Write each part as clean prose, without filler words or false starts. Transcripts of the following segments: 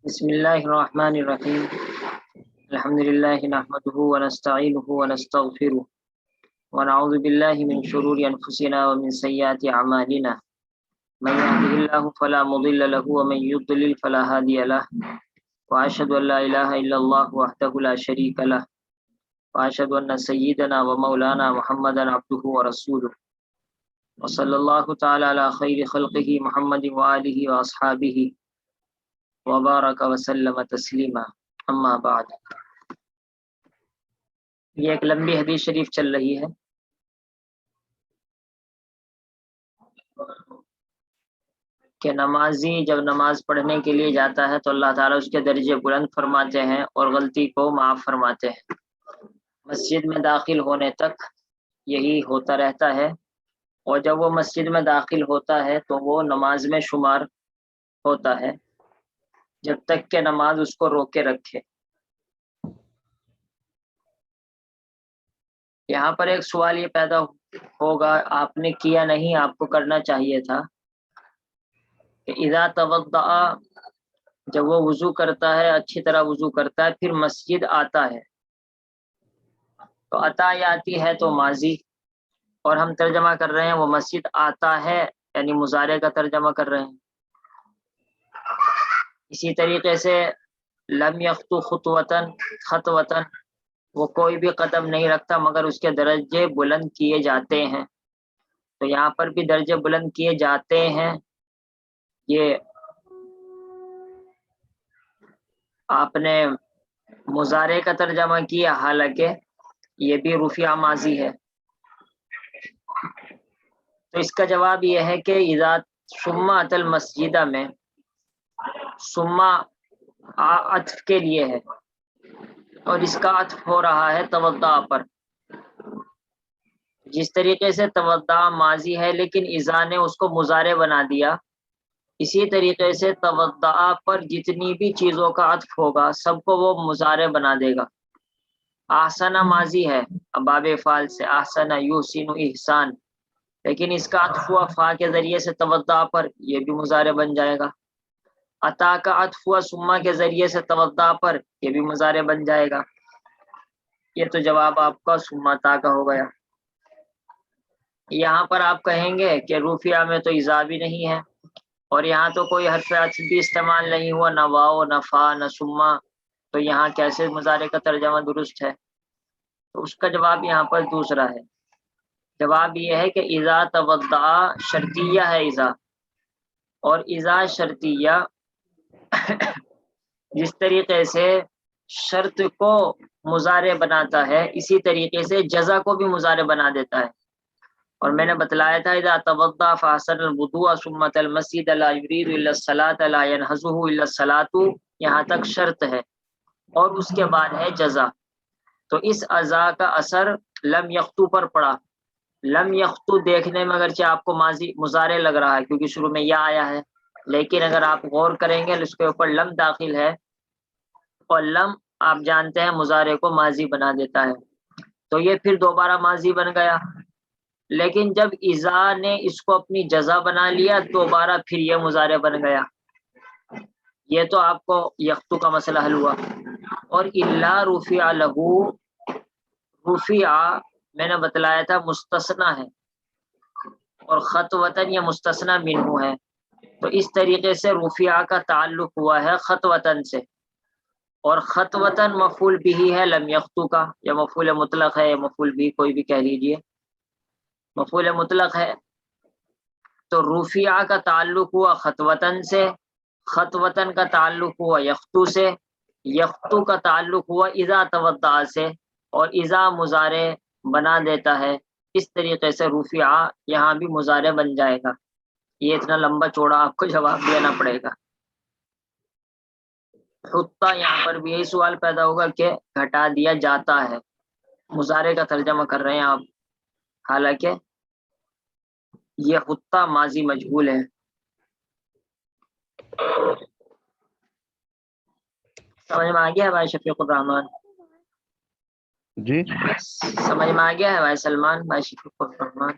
بسم اللہ الرحمن الرحیم الحمد للہ نحمده ونستعینه ونستغفره ونعوذ باللہ من شرور انفسنا ومن سیئات اعمالنا من يهده الله فلا مضل له ومن يضلل فلا هادي له واشهد ان لا اله الا الله وحده لا شريك له واشهد ان سيدنا ومولانا محمدا عبده ورسوله وصلى الله تعالی علی خیر خلقه محمد وآلہ واصحابہ وبارک وسلم تسلیما اما بعد۔ یہ ایک لمبی حدیث شریف چل رہی ہے کہ نمازی جب نماز پڑھنے کے لیے جاتا ہے تو اللہ تعالیٰ اس کے درجے بلند فرماتے ہیں اور غلطی کو معاف فرماتے ہیں۔ مسجد میں داخل ہونے تک یہی ہوتا رہتا ہے، اور جب وہ مسجد میں داخل ہوتا ہے تو وہ نماز میں شمار ہوتا ہے جب تک کہ نماز اس کو روکے رکھے۔ یہاں پر ایک سوال یہ پیدا ہوگا، آپ نے کیا نہیں، آپ کو کرنا چاہیے تھا کہ اذا توضأ، جب وہ وضو کرتا ہے، اچھی طرح وضو کرتا ہے، پھر مسجد آتا ہے، تو عطا یا آتی ہے تو ماضی، اور ہم ترجمہ کر رہے ہیں وہ مسجد آتا ہے، یعنی مضارع کا ترجمہ کر رہے ہیں۔ اسی طریقے سے لم یخطو خطوتن، خطوتن، وہ کوئی بھی قدم نہیں رکھتا مگر اس کے درجے بلند کیے جاتے ہیں، تو یہاں پر بھی درجے بلند کیے جاتے ہیں۔ یہ آپ نے مضارع کا ترجمہ کیا، حالانکہ یہ بھی رفع ماضی ہے، تو اس کا جواب یہ ہے کہ اذا ثم اتى المسجد میں ثم عطف کے لیے ہے، اور اس کا عطف ہو رہا ہے توضع پر۔ جس طریقے سے توضع ماضی ہے لیکن اذا نے اس کو مضارع بنا دیا، اسی طریقے سے توضع پر جتنی بھی چیزوں کا عطف ہوگا سب کو وہ مضارع بنا دے گا۔ احسن ماضی ہے باب فعل سے، احسن یحسن احسان، لیکن اس کا عطف ہوا فا کے ذریعے سے توضع پر، یہ بھی مضارع بن جائے گا۔ عطا کا عطف ہوا ثم کے ذریعے سے توضع پر، یہ بھی مضارع بن جائے گا۔ یہ تو جواب آپ کا ثم عطا کا ہو گیا۔ یہاں پر آپ کہیں گے کہ رفع میں تو اذا بھی نہیں ہے، اور یہاں تو کوئی حرف عطف بھی استعمال نہیں ہوا، نہ واو نہ فا نہ ثم، تو یہاں کیسے مضارع کا ترجمہ درست ہے؟ تو اس کا جواب یہاں پر دوسرا ہے۔ جواب یہ ہے کہ اذا توضع شرطیہ ہے اذا، اور اذا شرطیہ جس طریقے سے شرط کو مضارع بناتا ہے اسی طریقے سے جزا کو بھی مضارع بنا دیتا ہے۔ اور میں نے بتلایا تھا اذا توضأ فاحسن الوضوء ثم اتى المسجد لا يريد الا الصلاة لا ينهزه الا الصلاة، یہاں تک شرط ہے، اور اس کے بعد ہے جزا۔ تو اس ازا کا اثر لم یخطو پر پڑا۔ لم یخطو دیکھنے میں اگرچہ آپ کو ماضی مضارع لگ رہا ہے کیونکہ شروع میں یا آیا ہے، لیکن اگر آپ غور کریں گے اس کے اوپر لم داخل ہے، اور لم آپ جانتے ہیں مضارع کو ماضی بنا دیتا ہے، تو یہ پھر دوبارہ ماضی بن گیا۔ لیکن جب اذا نے اس کو اپنی جزا بنا لیا دوبارہ پھر یہ مضارع بن گیا۔ یہ تو آپ کو یخطو کا مسئلہ حل ہوا۔ اور الا رفع لہو، رفع میں نے بتلایا تھا مستثنی ہے، اور خطوتن یہ مستثنی منہ ہے، تو اس طریقے سے رفع کا تعلق ہوا ہے خطوتن سے، اور خطوتن مفعول بھی ہے لم یخطو کا، یا مفعول مطلق ہے یا مفعول بھی، کوئی بھی کہہ لیجئے، مفعول مطلق ہے، تو رفع کا تعلق ہوا خطوتن سے، خطوتن کا تعلق ہوا یخطو سے، یخطو کا تعلق ہوا اذا توضأ سے، اور اذا مضارع بنا دیتا ہے، اس طریقے سے رفع یہاں بھی مضارع بن جائے گا۔ یہ اتنا لمبا چوڑا آپ کو جواب دینا پڑے گا۔ حطہ، یہاں پر بھی یہی سوال پیدا ہوگا کہ گھٹا دیا جاتا ہے، مضارع کا ترجمہ کر رہے ہیں آپ، حالانکہ یہ حطہ ماضی مجہول ہے۔ سمجھ میں آ گیا ہے بھائی شفیق الرحمان؟ جی سمجھ میں آ گیا ہے بھائی سلمان، بھائی شفیق الرحمان؟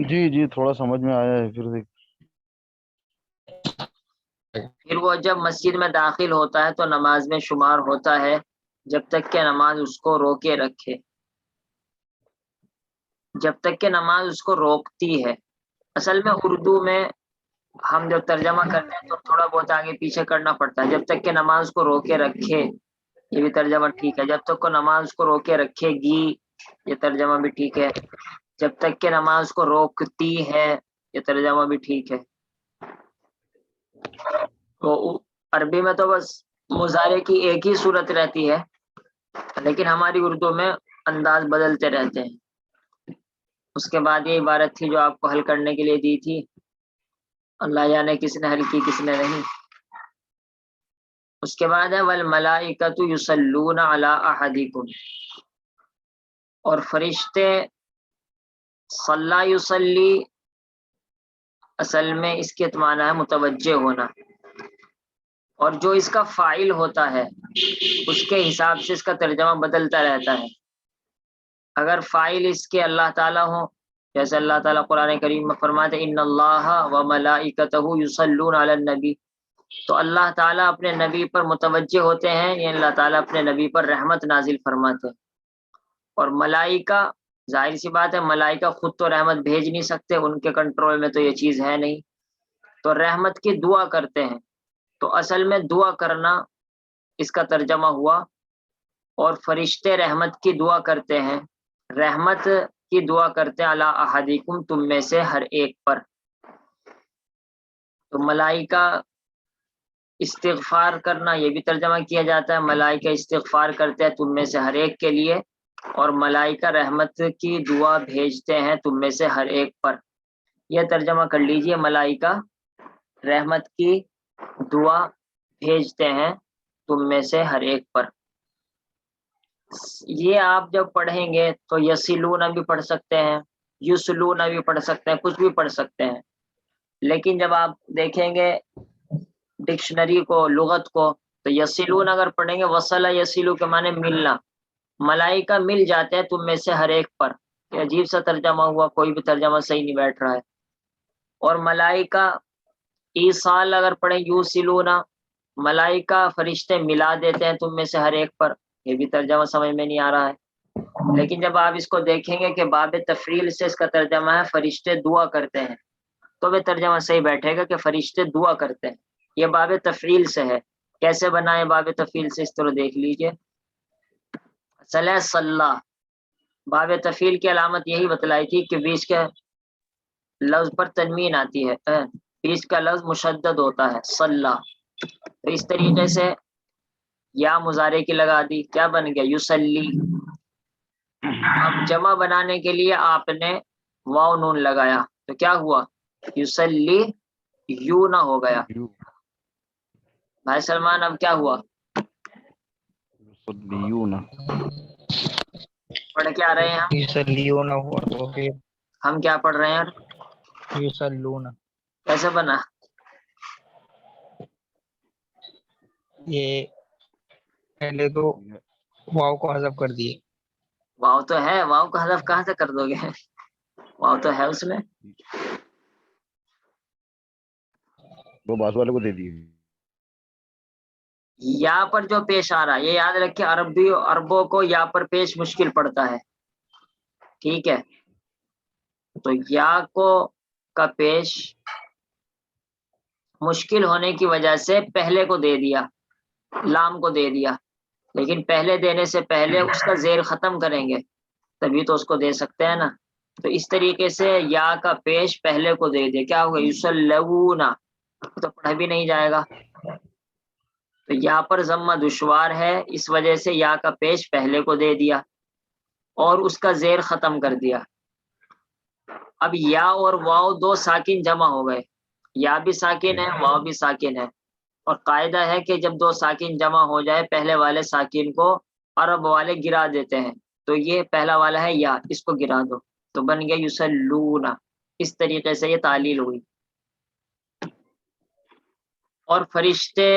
جی جی تھوڑا سمجھ میں آیا ہے، پھر پھر وہ جب مسجد میں داخل ہوتا ہے تو نماز میں شمار ہوتا ہے جب تک کہ نماز اس کو روکے رکھے، جب تک کہ نماز اس کو روکتی ہے۔ اصل میں اردو میں ہم جب ترجمہ کرتے ہیں تو تھوڑا بہت آگے پیچھے کرنا پڑتا ہے، جب تک کہ نماز کو روکے رکھے، یہ بھی ترجمہ ٹھیک ہے۔ جب تک کو نماز کو روکے رکھے گی، یہ ترجمہ بھی ٹھیک ہے۔ جب تک کہ نماز کو روکتی ہے، یہ ترجمہ بھی ٹھیک ہے۔ تو عربی میں تو بس مضارع کی ایک ہی صورت رہتی ہے، لیکن ہماری اردو میں انداز بدلتے رہتے ہیں۔ اس کے بعد یہ عبارت تھی جو آپ کو حل کرنے کے لیے دی تھی، اللہ جانے کس نے حل کی کس نے نہیں۔ اس کے بعد ہے والملائکۃ یصلون علی احدکم، اور فرشتے صلی یصلی اصل میں اس کے معنی ہے متوجہ ہونا، اور جو اس کا فاعل ہوتا ہے اس کے حساب سے اس کا ترجمہ بدلتا رہتا ہے۔ اگر فاعل اس کے اللہ تعالیٰ ہو، جیسے اللہ تعالیٰ قرآن کریم میں فرماتے ان اللہ و ملائکتہ یصلون علی النبی، تو اللہ تعالیٰ اپنے نبی پر متوجہ ہوتے ہیں، یہ اللہ تعالیٰ اپنے نبی پر رحمت نازل فرماتے ہیں۔ اور ملائکہ، ظاہر سی بات ہے ملائکہ خود تو رحمت بھیج نہیں سکتے، ان کے کنٹرول میں تو یہ چیز ہے نہیں، تو رحمت کی دعا کرتے ہیں۔ تو اصل میں دعا کرنا اس کا ترجمہ ہوا، اور فرشتے رحمت کی دعا کرتے ہیں، رحمت کی دعا کرتے ہیں علی احدکم، تم میں سے ہر ایک پر۔ تو ملائکہ استغفار کرنا یہ بھی ترجمہ کیا جاتا ہے، ملائکہ استغفار کرتے ہیں تم میں سے ہر ایک کے لیے، اور ملائکہ رحمت کی دعا بھیجتے ہیں تم میں سے ہر ایک پر۔ یہ ترجمہ کر لیجئے، ملائکہ رحمت کی دعا بھیجتے ہیں تم میں سے ہر ایک پر۔ یہ آپ جب پڑھیں گے تو یسلون بھی پڑھ سکتے ہیں، یسلون بھی پڑھ سکتے ہیں، کچھ بھی پڑھ سکتے ہیں، لیکن جب آپ دیکھیں گے ڈکشنری کو، لغت کو، تو یسلون اگر پڑھیں گے، وصلہ یسلو کے معنی ملنا، ملائکہ مل جاتے ہیں تم میں سے ہر ایک پر۔ یہ عجیب سا ترجمہ ہوا، کوئی بھی ترجمہ صحیح نہیں بیٹھ رہا ہے۔ اور ملائکہ ایصال اگر پڑھیں یوسلون، ملائکہ فرشتے ملا دیتے ہیں تم میں سے ہر ایک پر، یہ بھی ترجمہ سمجھ میں نہیں آ رہا ہے۔ لیکن جب آپ اس کو دیکھیں گے کہ باب تفریل سے اس کا ترجمہ ہے فرشتے دعا کرتے ہیں، تو وہ ترجمہ صحیح بیٹھے گا کہ فرشتے دعا کرتے ہیں۔ یہ باب تفریل سے ہے، کیسے بنائے باب تفریل سے اس طرح دیکھ لیجئے۔ صلی صلی، باب تفریل کی علامت یہی بتلائی تھی کہ بیچ کے لفظ پر تنوین آتی ہے، بیچ کا لفظ مشدد ہوتا ہے صلی، تو اس طریقے سے یا مضارع کی لگا دی، کیا بن گیا یصلی۔ اب جمع بنانے کے لیے آپ نے واو نون لگایا تو کیا ہوا، یصلی یو نہ ہو گیا۔ بھائی سلمان اب کیا ہوا، یصلیون، پڑھ کے آ رہے ہیں ہم، یصلیون ہوا تو پھر ہم کیا پڑھ رہے ہیں، یصلون، کیسے بنا، یہ پہلے تو واو کو حذف کر دیے، واو تو ہے، واو کو حذف کہاں سے کر دو گے، واو تو ہے اس میں۔ وہ باس والے کو دے دیے۔ یا پر جو پیش آ رہا ہے، یہ یاد رکھیں عربوں کو یا پر پیش مشکل پڑتا ہے، ٹھیک ہے، تو یا کو کا پیش مشکل ہونے کی وجہ سے پہلے کو دے دیا، لام کو دے دیا، لیکن پہلے دینے سے پہلے اس کا زیر ختم کریں گے تبھی تو اس کو دے سکتے ہیں نا۔ تو اس طریقے سے یا کا پیش پہلے کو دے دے، کیا ہوگا یصلون، تو پڑھا بھی نہیں جائے گا، تو یا پر ضمہ دشوار ہے، اس وجہ سے یا کا پیش پہلے کو دے دیا اور اس کا زیر ختم کر دیا۔ اب یا اور واو دو ساکن جمع ہو گئے، یا بھی ساکن ہے واو بھی ساکن ہے، اور قاعدہ ہے کہ جب دو ساکن جمع ہو جائے پہلے والے ساکن کو عرب والے گرا دیتے ہیں، تو یہ پہلا والا ہے یا، اس کو گرا دو تو بن گیا یصلون، اس طریقے سے یہ تعلیل ہوئی۔ اور فرشتے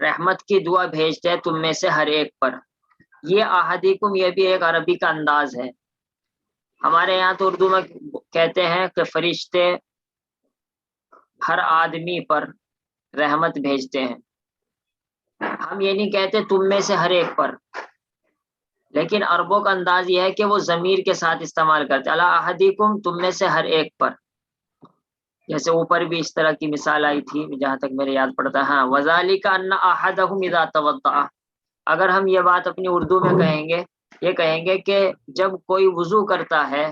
رحمت کی دعا بھیجتے ہیں تم میں سے ہر ایک پر، یہ احدکم یہ بھی ایک عربی کا انداز ہے، ہمارے یہاں تو اردو میں کہتے ہیں کہ فرشتے ہر آدمی پر رحمت بھیجتے ہیں. ہم یہ نہیں کہتے تم میں سے ہر ایک پر، لیکن عربوں کا انداز یہ ہے کہ وہ ضمیر کے ساتھ استعمال کرتے الا احدکم، تم میں سے ہر ایک پر. جیسے اوپر بھی اس طرح کی مثال آئی تھی جہاں تک میرے یاد پڑتا ہے. ہاں وذالک ان احدہم اذا توضأ، اگر ہم یہ بات اپنی اردو میں کہیں گے، یہ کہیں گے کہ جب کوئی وضو کرتا ہے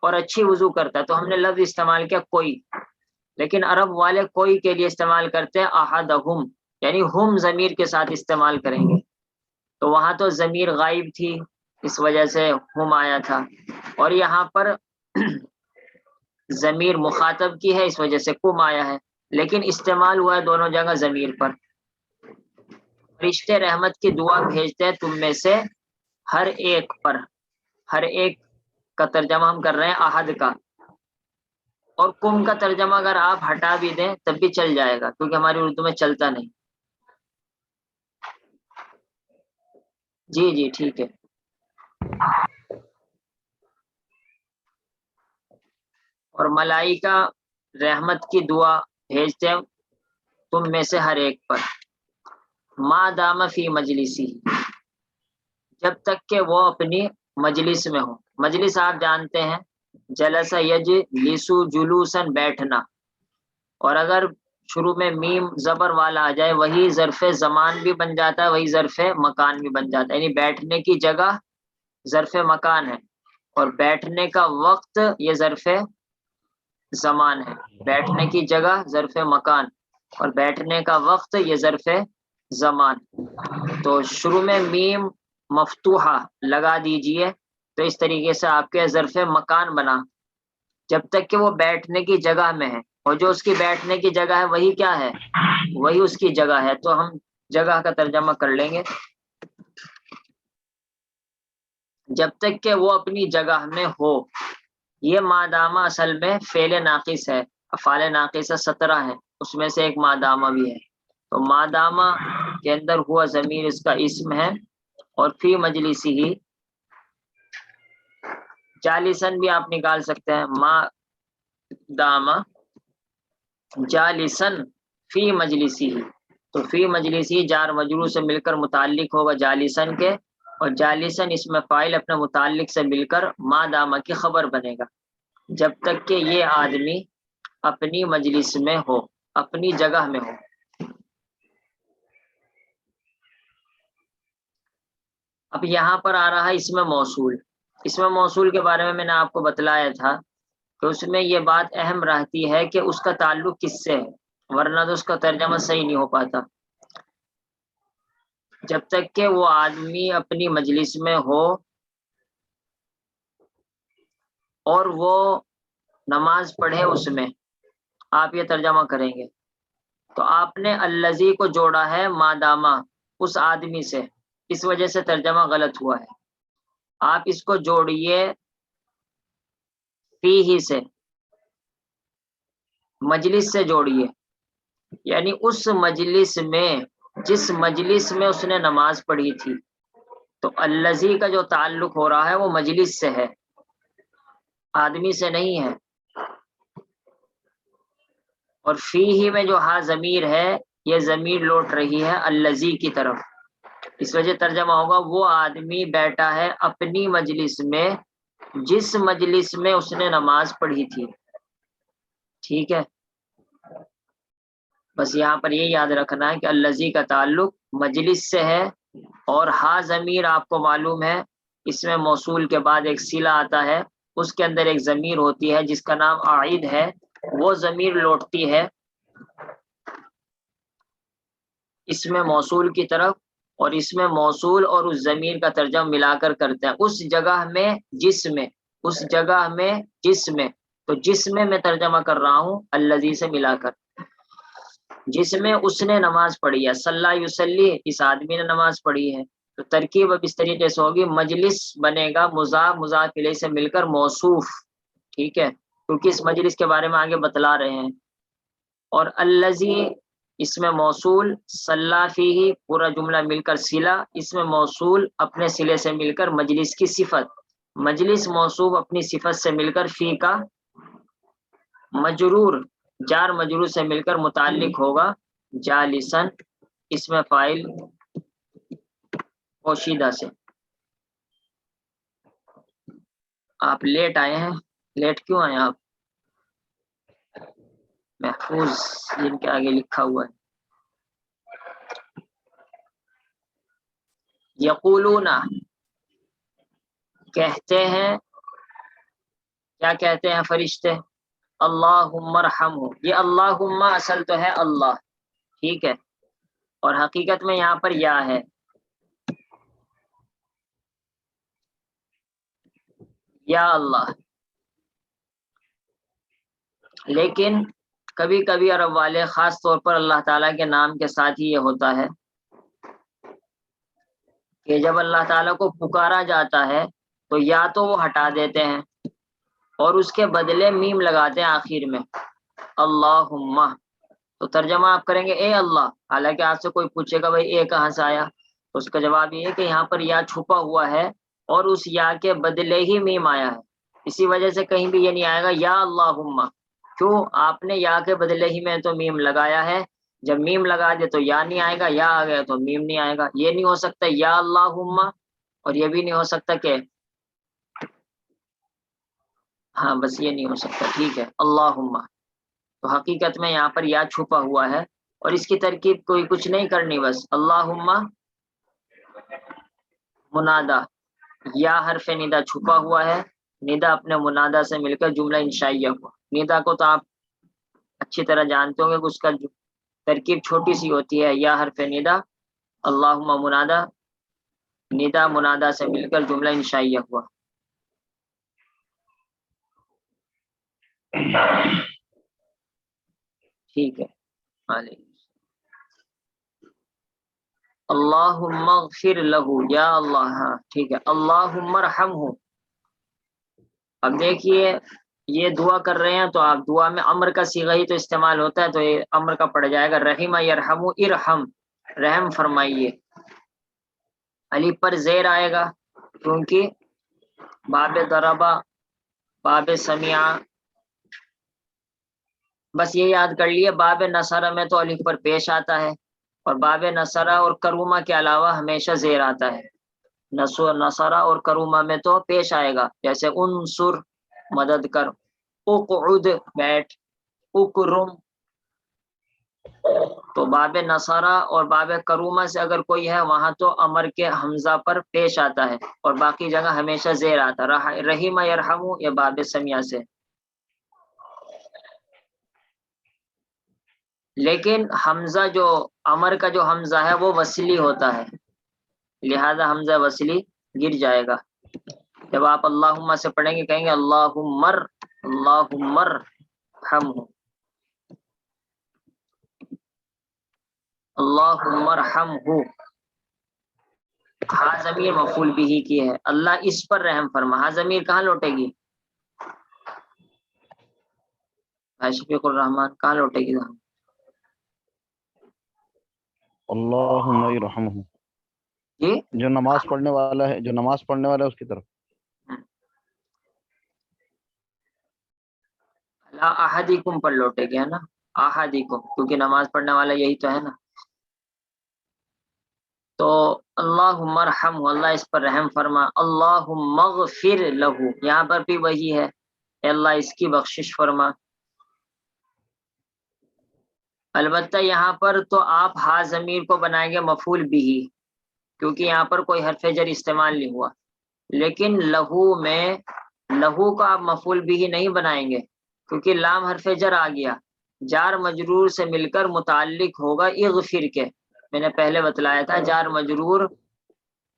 اور اچھی وضو کرتا ہے تو ہم نے لفظ استعمال کیا کوئی، لیکن عرب والے کوئی کے لیے استعمال کرتے ہیں احدہم، یعنی ہم ضمیر کے ساتھ استعمال کریں گے. تو وہاں تو ضمیر غائب تھی اس وجہ سے ہم آیا تھا، اور یہاں پر ضمیر مخاطب کی ہے اس وجہ سے کم آیا ہے، لیکن استعمال ہوا ہے دونوں جگہ ضمیر پر. فرشتے رحمت کی دعا بھیجتے ہیں تم میں سے ہر ایک پر. ہر ایک کا ترجمہ ہم کر رہے ہیں احد کا، اور کم کا ترجمہ اگر آپ ہٹا بھی دیں تب بھی چل جائے گا کیونکہ ہماری اردو میں چلتا نہیں. جی جی ٹھیک ہے. اور ملائکہ رحمت کی دعا بھیجتے ہیں تم میں سے ہر ایک پر ما دام فی مجلسی، جب تک کہ وہ اپنی مجلس میں ہو. مجلس آپ جانتے ہیں جلس یجلسو جلوسن بیٹھنا، اور اگر شروع میں میم زبر والا آ جائے وہی ظرف زمان بھی بن جاتا ہے، وہی ظرف مکان بھی بن جاتا ہے. یعنی بیٹھنے کی جگہ ظرف مکان ہے اور بیٹھنے کا وقت یہ ظرف زمان ہے. بیٹھنے کی جگہ ظرف مکان اور بیٹھنے کا وقت یہ ظرف زمان. تو شروع میں میم مفتوحہ لگا دیجئے تو اس طریقے سے آپ کے ظرف مکان بنا جب تک کہ وہ بیٹھنے کی جگہ میں ہے، اور جو اس کی بیٹھنے کی جگہ ہے وہی کیا ہے، وہی اس کی جگہ ہے. تو ہم جگہ کا ترجمہ کر لیں گے جب تک کہ وہ اپنی جگہ میں ہو. یہ مادامہ اصل میں فعل ناقص ہے، افعال ناقصہ 17 ہے، اس میں سے ایک مادامہ بھی ہے. تو مادامہ کے اندر ہوا ضمیر اس کا اسم ہے، اور فی مجلسی ہی جالسن بھی آپ نکال سکتے ہیں. ما دامہ جالسن فی مجلسی ہی، تو فی مجلسی جار مجرور سے مل کر متعلق ہوگا جالسن کے، اور جالسن اس میں فاعل اپنے متعلق سے مل کر ما دامہ کی خبر بنے گا. جب تک کہ یہ آدمی اپنی مجلس میں ہو، اپنی جگہ میں ہو. اب یہاں پر آ رہا ہے اس میں موصول. اس میں موصول کے بارے میں نے آپ کو بتلایا تھا کہ اس میں یہ بات اہم رہتی ہے کہ اس کا تعلق کس سے ہے، ورنہ تو اس کا ترجمہ صحیح نہیں ہو پاتا. جب تک کہ وہ آدمی اپنی مجلس میں ہو اور وہ نماز پڑھے اس میں، آپ یہ ترجمہ کریں گے. تو آپ نے الذی کو جوڑا ہے مادامہ اس آدمی سے، اس وجہ سے ترجمہ غلط ہوا ہے. آپ اس کو جوڑیے فی ہی سے، مجلس سے جوڑیے، یعنی اس مجلس میں جس مجلس میں اس نے نماز پڑھی تھی. تو الذی کا جو تعلق ہو رہا ہے وہ مجلس سے ہے، آدمی سے نہیں ہے. اور فی ہی میں جو ہا ضمیر ہے یہ ضمیر لوٹ رہی ہے الذی کی طرف، اس وجہ ترجمہ ہوگا وہ آدمی بیٹھا ہے اپنی مجلس میں جس مجلس میں اس نے نماز پڑھی تھی. ٹھیک ہے، بس یہاں پر یہ یاد رکھنا ہے کہ الذی کا تعلق مجلس سے ہے، اور ہا ضمیر آپ کو معلوم ہے اس میں موصول کے بعد ایک صلہ آتا ہے، اس کے اندر ایک ضمیر ہوتی ہے جس کا نام عائد ہے، وہ ضمیر لوٹتی ہے اس میں موصول کی طرف، اور اس میں موصول اور اس ضمیر کا ترجمہ ملا کر کرتے ہیں اس جگہ میں جس میں، اس جگہ میں جس میں. تو جس میں ترجمہ کر رہا ہوں الذی سے ملا کر، جس میں اس نے نماز پڑھی ہے. صلی یصلی، اس آدمی نے نماز پڑھی ہے. تو ترکیب اب اس طریقے سے ہوگی، مجلس بنے گا مضاف مضاف الیہ سے مل کر موصوف. ٹھیک ہے، کیونکہ اس مجلس کے بارے میں آگے بتلا رہے ہیں. اور الذی اس میں موصول، صلی فیہ پورا جملہ مل کر صلہ، اس میں موصول اپنے صلے سے مل کر مجلس کی صفت، مجلس موصوف اپنی صفت سے مل کر فی کا مجرور جار مجرور سے مل کر متعلق ہوگا جالسن اس میں فاعل پوشیدہ سے. آپ لیٹ آئے ہیں, لیٹ کیوں آئے آپ؟ محفوظ جن کے آگے لکھا ہوا ہے. یقولون کہتے ہیں, کیا کہتے ہیں فرشتے؟ اللہم ارحمہ. یہ اللہم اصل تو ہے اللہ, ٹھیک ہے, اور حقیقت میں یہاں پر یا ہے. یا اللہ. لیکن کبھی کبھی عرب والے خاص طور پر اللہ تعالیٰ کے نام کے ساتھ ہی یہ ہوتا ہے کہ جب اللہ تعالیٰ کو پکارا جاتا ہے تو یا تو وہ ہٹا دیتے ہیں اور اس کے بدلے میم لگاتے ہیں آخر میں, اللہم. تو ترجمہ آپ کریں گے اے اللہ, حالانکہ آپ سے کوئی پوچھے گا بھائی اے کہاں سے آیا, تو اس کا جواب یہ ہے کہ یہاں پر یا چھپا ہوا ہے اور اس یا کے بدلے ہی میم آیا ہے. اسی وجہ سے کہیں بھی یہ نہیں آئے گا یا اللہم, کیوں؟ آپ نے یا کے بدلے ہی میں تو میم لگایا ہے. جب میم لگا دے تو یا نہیں آئے گا, یا آ گیا تو میم نہیں آئے گا. یہ نہیں ہو سکتا یا اللہم, اور یہ بھی نہیں ہو سکتا کہ, ہاں بس یہ نہیں ہو سکتا, ٹھیک ہے, اللہم. تو حقیقت میں یہاں پر یا چھپا ہوا ہے اور اس کی ترکیب کوئی کچھ نہیں کرنی, بس اللہم منادا, یا حرف ندا چھپا ہوا ہے, ندا اپنے منادا سے مل کر جملہ انشائیہ کو. ندا کو تو آپ اچھی طرح جانتے ہوں گے کہ اس کا ترکیب چھوٹی سی ہوتی ہے, یا حرف ندا, اللہم منادا, ندا منادا سے مل کر جملہ انشائیہ ہوا. ٹھیک ہے, اللہم اغفر لہو, یا اللہ, ہاں ٹھیک ہے, اللہم ارحمہ. اب دیکھیے یہ دعا کر رہے ہیں تو آپ دعا میں امر کا صیغہ ہی تو استعمال ہوتا ہے, تو یہ امر کا پڑ جائے گا رحمہ یرحم ارحم, رحم فرمائیے. علی پر زیر آئے گا کیونکہ باب ضربہ باب سمع, بس یہ یاد کر لیے باب نصرہ میں تو الف پر پیش آتا ہے, اور باب نصرہ اور کرومہ کے علاوہ ہمیشہ زیر آتا ہے. نصرہ اور کرومہ میں تو پیش آئے گا, جیسے انصر مدد کر, اقعد بیٹھ, اکرم. تو باب نصرہ اور باب کرومہ سے اگر کوئی ہے وہاں تو امر کے حمزہ پر پیش آتا ہے, اور باقی جگہ ہمیشہ زیر آتا. رحیم یرحم یا باب سمیہ سے. لیکن حمزہ جو امر کا جو حمزہ ہے وہ وصلی ہوتا ہے, لہذا حمزہ وصلی گر جائے گا. جب آپ اللہم سے پڑھیں گے کہیں گے اللہم ارحمہ, اللہم ارحمہ. ہاں ضمیر مفعول بھی کی ہے, اللہ اس پر رحم فرما. ہاں ضمیر کہاں لوٹے گی؟ شفیق الرحمان کہاں لوٹے گی؟ اللہم ارحمہ, جی جو نماز پڑھنے والا ہے, جو نماز پڑھنے والا ہے اس کی طرف. لا احدکم پر لوٹے گی, ہے نا, احدکم, کیونکہ نماز پڑھنے والا یہی تو ہے نا. تو اللہم ارحمہ, اللہ اس پر رحم فرما. اللہم اغفر لہو, یہاں پر بھی وہی ہے, اللہ اس کی بخشش فرما. البتہ یہاں پر تو آپ ہا ضمیر کو بنائیں گے مفعول بھی, کیونکہ یہاں پر کوئی حرف جر استعمال نہیں ہوا. لیکن لہو میں لہو کو آپ مفعول بھی نہیں بنائیں گے کیونکہ لام حرف جر آ گیا, جار مجرور سے مل کر متعلق ہوگا اغفر کے. میں نے پہلے بتلایا تھا جار مجرور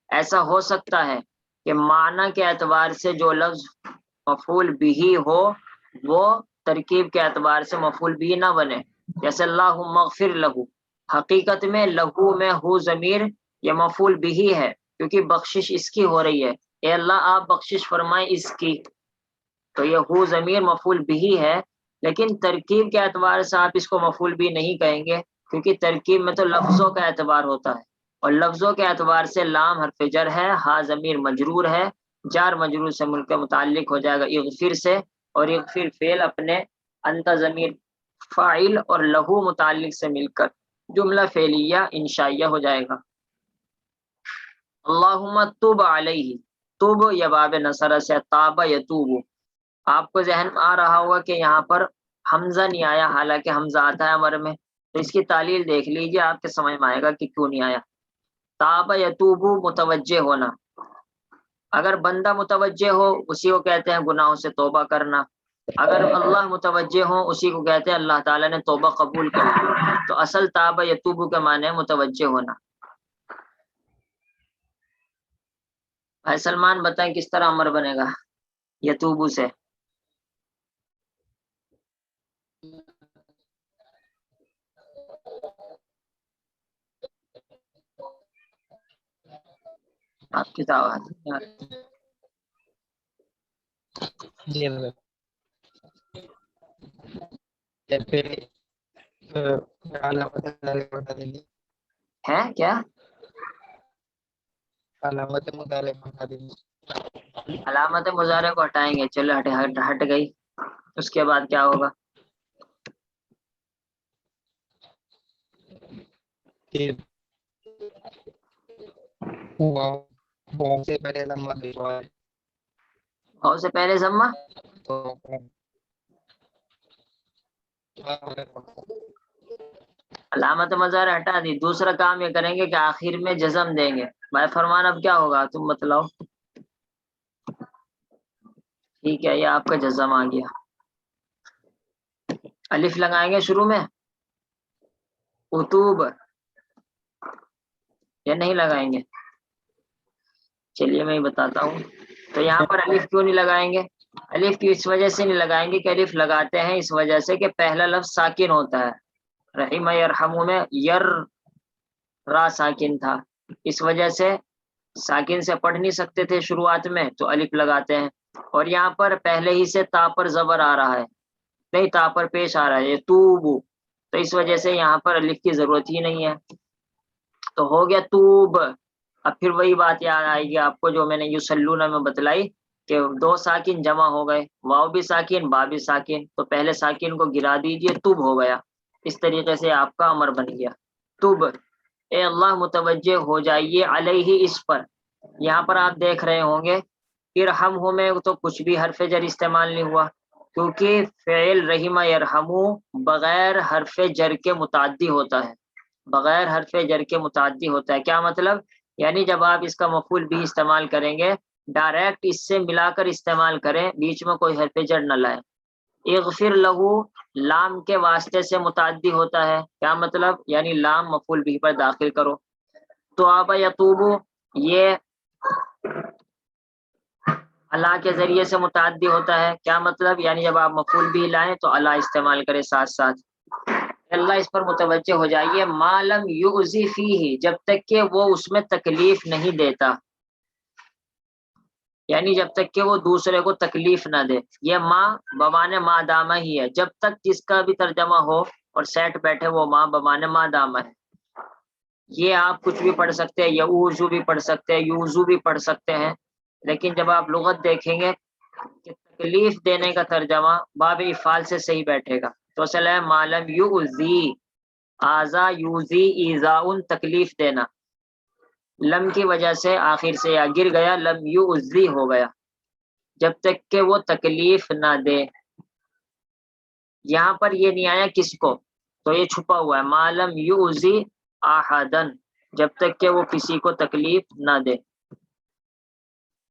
ایسا ہو سکتا ہے کہ معنی کے اعتبار سے جو لفظ مفعول بھی ہو وہ ترکیب کے اعتبار سے مفعول بھی نہ بنے, جیسے اللہم اغفر لہو. حقیقت میں لہو میں ہو ضمیر یہ مفعول بھی ہے کیونکہ بخشش اس کی ہو رہی ہے, اے اللہ آپ بخشش فرمائیں اس کی. تو یہ ہو ضمیر مفعول بھی ہے, لیکن ترکیب کے اعتبار سے آپ اس کو مفعول بھی نہیں کہیں گے کیونکہ ترکیب میں تو لفظوں کا اعتبار ہوتا ہے, اور لفظوں کے اعتبار سے لام حرف جر ہے, ہا ضمیر مجرور ہے, جار مجرور سے مل کے متعلق ہو جائے گا اغفر سے, اور اغفر فعل اپنے انت ضمیر فاعل اور لہو متعلق سے مل کر جملہ فعلیہ انشائیہ ہو جائے گا. اللہم تب علیہ، تب یا باب نصر سے تاب یتوب. آپ کو ذہن میں آ رہا ہوگا کہ یہاں پر حمزہ نہیں آیا، حالانکہ حمزہ آتا ہے امر میں، تو اس کی تعلیل دیکھ لیجیے، آپ کے سمجھ میں آئے گا کہ کیوں نہیں آیا. تاب یتوب متوجہ ہونا، اگر بندہ متوجہ ہو اسی کو کہتے ہیں گناہوں سے توبہ کرنا، اگر اللہ متوجہ ہو اسی کو کہتے ہیں اللہ تعالیٰ نے توبہ قبول کر لی. تو اصل تاب یتوب کے معنی ہے متوجہ ہونا. بھائی سلمان بتائیں کس طرح امر بنے گا یتوبو سے؟ آپ کی دعوت جی حضرت. پھر علامت بتا دیں گے، ہے کیا؟ علامت مضارع بتا دیں گے. علامت مضارع کو ہٹائیں گے، چلو ہٹ گئی. اس کے بعد کیا ہوگا؟ پھر واو سے پہلے لمبا بھیجوا ہے اور سے پہلے ضمہ، تو علامت مضارع ہٹا دی. دوسرا کام یہ کریں گے کہ آخر میں جزم دیں گے. بھائی فرمان اب کیا ہوگا تم بتلاؤ. ٹھیک ہے، یہ آپ کا جزم آ گیا. الف لگائیں گے شروع میں اتوب یا نہیں لگائیں گے؟ چلیے میں بتاتا ہوں. تو یہاں پر الف کیوں نہیں لگائیں گے؟ الف کی اس وجہ سے نہیں لگائیں گے کہ الف لگاتے ہیں اس وجہ سے کہ پہلا لفظ ساکن ہوتا ہے. رحیم یرحم میں یر را ساکن تھا، اس وجہ سے ساکن سے پڑھ نہیں سکتے تھے شروعات میں، تو الف لگاتے ہیں. اور یہاں پر پہلے ہی سے تا پر زبر آ رہا ہے، نہیں تا پر پیش آ رہا ہے توبو، تو اس وجہ سے یہاں پر الف کی ضرورت ہی نہیں ہے. تو ہو گیا توب. اب پھر وہی بات یاد آئے گی آپ کو جو میں نے یسلون میں بتلائی کہ دو ساکن جمع ہو گئے، واو بھی ساکن با بھی ساکن، تو پہلے ساکن کو گرا دیجئے توب ہو گیا. اس طریقے سے آپ کا امر بن گیا توب. اے اللہ متوجہ ہو جائیے علیہ اس پر. یہاں پر آپ دیکھ رہے ہوں گے ارحم ہو میں تو کچھ بھی حرف جر استعمال نہیں ہوا، کیونکہ فعل رحیم یرحمو بغیر حرف جر کے متعدی ہوتا ہے، بغیر حرف جر کے متعدی ہوتا ہے. کیا مطلب؟ یعنی جب آپ اس کا مفعول بھی استعمال کریں گے ڈائریکٹ اس سے ملا کر استعمال کریں، بیچ میں کوئی حرف جر نہ لائیں. اغفر لہو لام کے واسطے سے متعدی ہوتا ہے. کیا مطلب؟ یعنی لام مفعول بھی پر داخل کرو. تو آبا یتوبو یہ اللہ کے ذریعے سے متعدی ہوتا ہے. کیا مطلب؟ یعنی جب آپ مفعول بھی لائیں تو اللہ استعمال کرے ساتھ ساتھ. اللہ اس پر متوجہ ہو جائیے ما لم یؤذی فیہ، جب تک کہ وہ اس میں تکلیف نہیں دیتا، یعنی جب تک کہ وہ دوسرے کو تکلیف نہ دے. یہ ماں بمانے ما دامہ ہی ہے، جب تک جس کا بھی ترجمہ ہو اور سیٹ بیٹھے وہ ماں بمانے ما دامہ ہے. یہ آپ کچھ بھی پڑھ سکتے ہیں، یعوذو بھی پڑھ سکتے ہیں، یوزو بھی پڑھ سکتے ہیں، لیکن جب آپ لغت دیکھیں گے کہ تکلیف دینے کا ترجمہ باب افعال سے صحیح بیٹھے گا. تو اصل ہے ما لم یؤذی، آزا یوزی ایزاؤن تکلیف دینا، لم کی وجہ سے آخر سے یا گر گیا، لم یؤذی ہو گیا، جب تک کہ وہ تکلیف نہ دے. یہاں پر یہ نہیں آیا کس کو، تو یہ چھپا ہوا ہے ما لم یؤذی احدن، جب تک کہ وہ کسی کو تکلیف نہ دے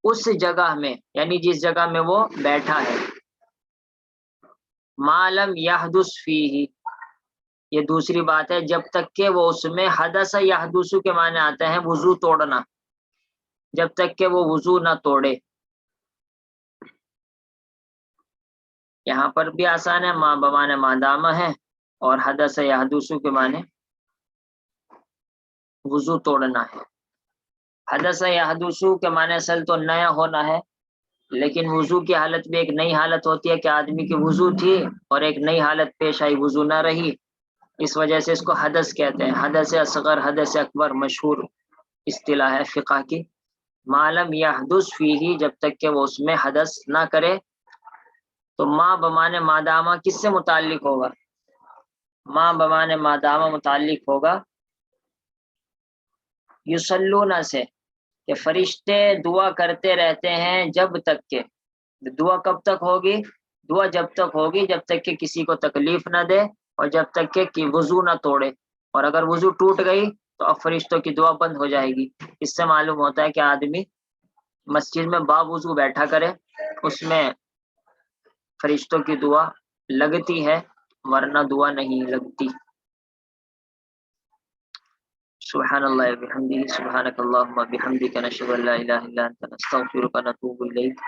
اس جگہ میں، یعنی جس جگہ میں وہ بیٹھا ہے. ما لم یحدث فیہ، یہ دوسری بات ہے، جب تک کہ وہ اس میں حدث یحدث کے معنی آتے ہیں وضو توڑنا، جب تک کہ وہ وضو نہ توڑے. یہاں پر بھی آسان ہے، ما بمانے ما دامہ ہے اور حدث یحدث کے معنی وضو توڑنا ہے. حدث یحدث کے معنی اصل تو نیا ہونا ہے، لیکن وضو کی حالت بھی ایک نئی حالت ہوتی ہے کہ آدمی کی وضو تھی اور ایک نئی حالت پیش آئی، وضو نہ رہی، اس وجہ سے اس کو حدث کہتے ہیں. حدث اصغر حدث اکبر مشہور اصطلاح ہے فقہ کی. ما لم یحدث فیہ، جب تک کہ وہ اس میں حدث نہ کرے. تو ما بمانے ما دامہ کس سے متعلق ہوگا؟ ماں بمانے مادامہ متعلق ہوگا یصلون سے، کہ فرشتے دعا کرتے رہتے ہیں جب تک کہ، دعا کب تک ہوگی؟ دعا جب تک ہوگی جب تک کہ کسی کو تکلیف نہ دے اور جب تک کہ وضو نہ توڑے، اور اگر وضو ٹوٹ گئی تو اب فرشتوں کی دعا بند ہو جائے گی۔ اس سے معلوم ہوتا ہے کہ آدمی مسجد میں با وضو بیٹھا کرے، اس میں فرشتوں کی دعا لگتی ہے ورنہ دعا نہیں لگتی۔ سبحان اللہ وبحمدہ، سبحانک اللہم وبحمدک، نشہد ان لا الہ الا انت، نستغفرک ونتوب الیک۔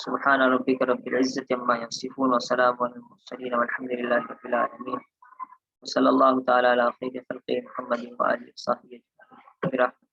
سبحان ربک رب العزۃ عما یصفون وسلام علی المرسلین والحمد للہ رب العالمین، صلی اللہ تعالی علی خیر خلقہ محمد وآلہ وصحبہ اجمعین۔